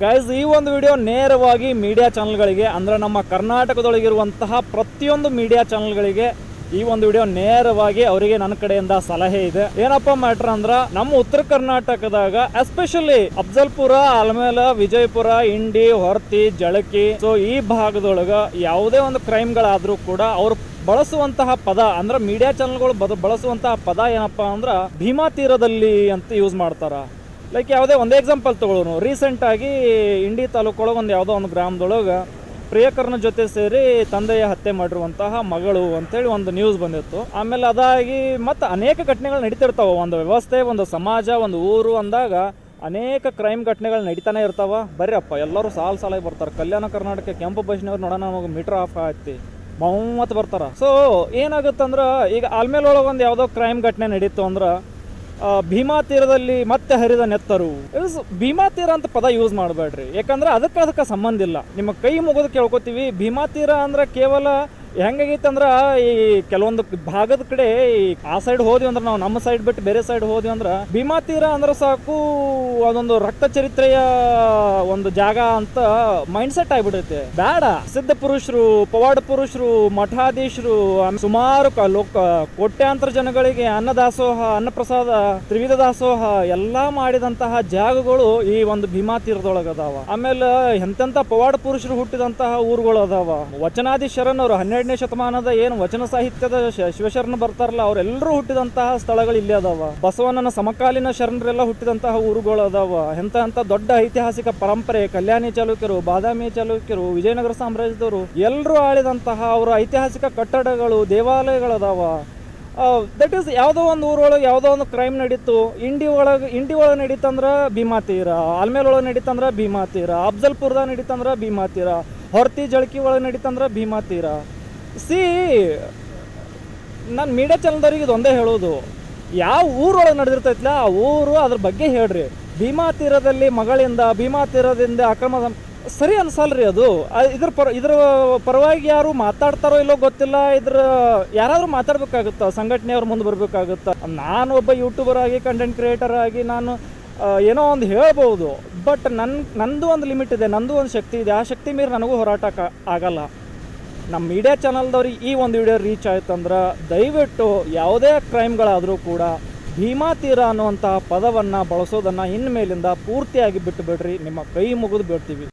Guys, ಈ ಒಂದು video ನೇರವಾಗಿ ಮೀಡಿಯಾ ಚಾನಲ್ಗಳಿಗೆ ಅಂದ್ರೆ ನಮ್ಮ ಕರ್ನಾಟಕದೊಳಗಿರುವಂತಹ ಪ್ರತಿಯೊಂದು ಮೀಡಿಯಾ ಚಾನಲ್ಗಳಿಗೆ ಈ ಒಂದು ವಿಡಿಯೋ ನೇರವಾಗಿ ಅವರಿಗೆ ನನ್ನ ಕಡೆಯಿಂದ ಸಲಹೆ ಇದೆ. ಏನಪ್ಪಾ ಮ್ಯಾಟ್ರ್ ಅಂದ್ರ ನಮ್ಮ ಉತ್ತರ ಕರ್ನಾಟಕದಾಗ ಎಸ್ಪೆಷಲಿ ಅಫ್ಜಲ್ಪುರ, ಆಲ್ಮೇಲ, ವಿಜಯಪುರ, ಇಂಡಿ, ಹೊರ್ತಿ, ಜಳಕಿ, ಸೊ ಈ ಭಾಗದೊಳಗ ಯಾವುದೇ ಒಂದು ಕ್ರೈಮ್ಗಳಾದ್ರೂ ಕೂಡ ಅವ್ರು ಬಳಸುವಂತಹ ಪದ ಅಂದ್ರೆ ಮೀಡಿಯಾ ಚಾನಲ್ಗಳು ಬಳಸುವಂತಹ ಪದ ಏನಪ್ಪಾ ಅಂದ್ರ ಭೀಮಾ ತೀರದಲ್ಲಿ ಅಂತ ಯೂಸ್ ಮಾಡ್ತಾರ. ಲೈಕ್ ಯಾವುದೇ ಒಂದೇ ಎಕ್ಸಾಂಪಲ್ ತಗೊಳ್ಳೋನು, ರೀಸೆಂಟ್ ಆಗಿ ಇಂಡಿ ತಾಲೂಕೊಳಗೆ ಒಂದು ಯಾವುದೋ ಒಂದು ಗ್ರಾಮದೊಳಗೆ ಪ್ರಿಯಕರನ ಜೊತೆ ಸೇರಿ ತಂದೆಯ ಹತ್ಯೆ ಮಾಡಿರುವಂತಹ ಮಗಳು ಅಂತೇಳಿ ಒಂದು ನ್ಯೂಸ್ ಬಂದಿತ್ತು. ಆಮೇಲೆ ಅದಾಗಿ ಮತ್ತು ಅನೇಕ ಘಟನೆಗಳು ನಡೀತಿರ್ತಾವೆ. ಒಂದು ವ್ಯವಸ್ಥೆ, ಒಂದು ಸಮಾಜ, ಒಂದು ಊರು ಅಂದಾಗ ಅನೇಕ ಕ್ರೈಮ್ ಘಟನೆಗಳು ನಡೀತಾನೆ ಇರ್ತಾವ. ಬರ್ರಿಯಪ್ಪ ಎಲ್ಲರೂ ಸಾಲಾಗಿ ಬರ್ತಾರೆ. ಕಲ್ಯಾಣ ಕರ್ನಾಟಕ ಕೆಂಪು ಬಸ್ನವ್ರು ನೋಡೋಣ, ನಮಗೆ ಮೀಟರ್ ಆಫ್ ಆಯ್ತಿ ಬಹುಮತ್ ಬರ್ತಾರ. ಸೊ ಏನಾಗುತ್ತಂದ್ರೆ ಈಗ ಆಲ್ಮೇಲೊಳಗೆ ಒಂದು ಯಾವುದೋ ಕ್ರೈಮ್ ಘಟನೆ ನಡೀತು ಅಂದ್ರೆ ಭೀಮಾ ತೀರದಲ್ಲಿ ಮತ್ತೆ ಹರಿದ ನೆತ್ತರು. ಭೀಮಾ ತೀರ ಅಂತ ಪದ ಯೂಸ್ ಮಾಡಬೇಡ್ರಿ, ಯಾಕಂದ್ರೆ ಅದಕ್ಕೆ ಸಂಬಂಧ ಇಲ್ಲ. ನಿಮ್ಮ ಕೈ ಮುಗಿದು ಕೇಳ್ಕೊತೀವಿ. ಭೀಮಾ ತೀರ ಅಂದ್ರೆ ಕೇವಲ ಹೆಂಗಾಗೈತೆ ಅಂದ್ರೆ ಈ ಕೆಲವೊಂದು ಭಾಗದ ಕಡೆ ಆ ಸೈಡ್ ಹೋದ್ವಿ ಅಂದ್ರೆ ನಾವು ನಮ್ಮ ಸೈಡ್ ಬಿಟ್ಟು ಬೇರೆ ಸೈಡ್ ಹೋದ್ವಿ ಅಂದ್ರೆ ಭೀಮಾ ತೀರ ಅಂದ್ರೆ ಸಾಕು ಅದೊಂದು ರಕ್ತ ಚರಿತ್ರೆಯ ಒಂದು ಜಾಗ ಅಂತ ಮೈಂಡ್ ಸೆಟ್ ಆಗಿಬಿಡುತ್ತೆ. ಬೇಡ, ಸಿದ್ಧ ಪುರುಷರು, ಪವಾಡ ಪುರುಷರು, ಮಠಾಧೀಶರು, ಸುಮಾರು ಕೋಟ್ಯಾಂತರ ಜನಗಳಿಗೆ ಅನ್ನದಾಸೋಹ, ಅನ್ನಪ್ರಸಾದ, ತ್ರಿವಿಧ ದಾಸೋಹ ಎಲ್ಲಾ ಮಾಡಿದಂತಹ ಜಾಗಗಳು ಈ ಒಂದು ಭೀಮಾ ತೀರದೊಳಗದಾವ. ಆಮೇಲೆ ಎಂತೆಂತ ಪವಾಡ ಪುರುಷರು ಹುಟ್ಟಿದಂತಹ ಊರುಗಳು ಅದಾವ. ವಚನಾದಿ ಶರಣರು 12ನೇ ಶತಮಾನದ ಏನು ವಚನ ಸಾಹಿತ್ಯದ ಶಿವಶರಣ ಬರ್ತಾರಲ್ಲ, ಅವರೆಲ್ಲರೂ ಹುಟ್ಟಿದಂತಹ ಸ್ಥಳಗಳು ಇಲ್ಲಿ ಅದಾವ. ಬಸವಣ್ಣನ ಸಮಕಾಲೀನ ಶರಣರೆಲ್ಲ ಹುಟ್ಟಿದಂತಹ ಊರುಗಳು ಅದಾವ. ಎಂತ ದೊಡ್ಡ ಐತಿಹಾಸಿಕ ಪರಂಪರೆ, ಕಲ್ಯಾಣಿ ಚಾಲುಕ್ಯರು, ಬಾದಾಮಿ ಚಾಲುಕ್ಯರು, ವಿಜಯನಗರ ಸಾಮ್ರಾಜ್ಯದವರು ಎಲ್ಲರೂ ಆಳಿದಂತಹ ಅವರ ಐತಿಹಾಸಿಕ ಕಟ್ಟಡಗಳು, ದೇವಾಲಯಗಳದಾವ. ದಟ್ ಈಸ್ ಯಾವುದೋ ಒಂದು ಊರೊಳಗೆ ಯಾವುದೋ ಒಂದು ಕ್ರೈಮ್ ನಡೀತು, ಇಂಡಿ ಒಳಗೆ ನಡೀತಂದ್ರೆ ಭೀಮಾ ತೀರ, ಆಲ್ಮೇಲೊಳಗೆ ನಡೀತಂದ್ರೆ ಭೀಮಾ ತೀರ, ಅಫ್ಜಲ್ಪುರದಾಗ ನಡೀತಂದ್ರೆ ಭೀಮಾ ತೀರ, ಹೊರ್ತಿ ಜಳಕಿ ಒಳಗೆ ನಡೀತಂದ್ರೆ ಭೀಮಾ ತೀರ. ನಾನು ಮೀಡಿಯಾ ಚಾನಲ್ದವ್ರಿಗೆ ಇದೊಂದೇ ಹೇಳೋದು, ಯಾವ ಊರೊಳಗೆ ನಡೆದಿರ್ತೈತಿಲ್ಲ ಆ ಊರು ಅದ್ರ ಬಗ್ಗೆ ಹೇಳ್ರಿ. ಭೀಮಾ ತೀರದಲ್ಲಿ ಮಗಳಿಂದ, ಭೀಮಾ ತೀರದಿಂದ ಅಕ್ರಮ ಸರಿ ಅನ್ಸಲ್ರಿ ಅದು. ಇದ್ರ ಪರವಾಗಿ ಯಾರು ಮಾತಾಡ್ತಾರೋ ಇಲ್ಲೋ ಗೊತ್ತಿಲ್ಲ. ಯಾರಾದ್ರೂ ಮಾತಾಡ್ಬೇಕಾಗುತ್ತ, ಸಂಘಟನೆಯವ್ರು ಮುಂದೆ ಬರ್ಬೇಕಾಗುತ್ತ. ನಾನು ಒಬ್ಬ ಯೂಟ್ಯೂಬರ್ ಆಗಿ, ಕಂಟೆಂಟ್ ಕ್ರಿಯೇಟರ್ ಆಗಿ ನಾನು ಏನೋ ಒಂದು ಹೇಳ್ಬೋದು. ಬಟ್ ನಂದು ಒಂದು ಲಿಮಿಟ್ ಇದೆ, ನಂದು ಒಂದು ಶಕ್ತಿ ಇದೆ. ಆ ಶಕ್ತಿ ಮೀರಿ ನನಗೂ ಹೋರಾಟ ಆಗಲ್ಲ. ನಮ್ಮ ಮೀಡಿಯಾ ಚಾನಲ್ದವ್ರಿಗೆ ಈ ಒಂದು ವಿಡಿಯೋ ರೀಚ್ ಆಯ್ತಂದ್ರೆ ದಯವಿಟ್ಟು ಯಾವುದೇ ಕ್ರೈಮ್ಗಳಾದರೂ ಕೂಡ ಭೀಮಾ ತೀರ ಅನ್ನುವಂತಹ ಪದವನ್ನು ಬಳಸೋದನ್ನು ಇನ್ಮೇಲಿಂದ ಪೂರ್ತಿಯಾಗಿ ಬಿಟ್ಟು ಬಿಡ್ರಿ. ನಿಮ್ಮ ಕೈ ಮುಗಿದು ಬಿಡ್ತೀವಿ.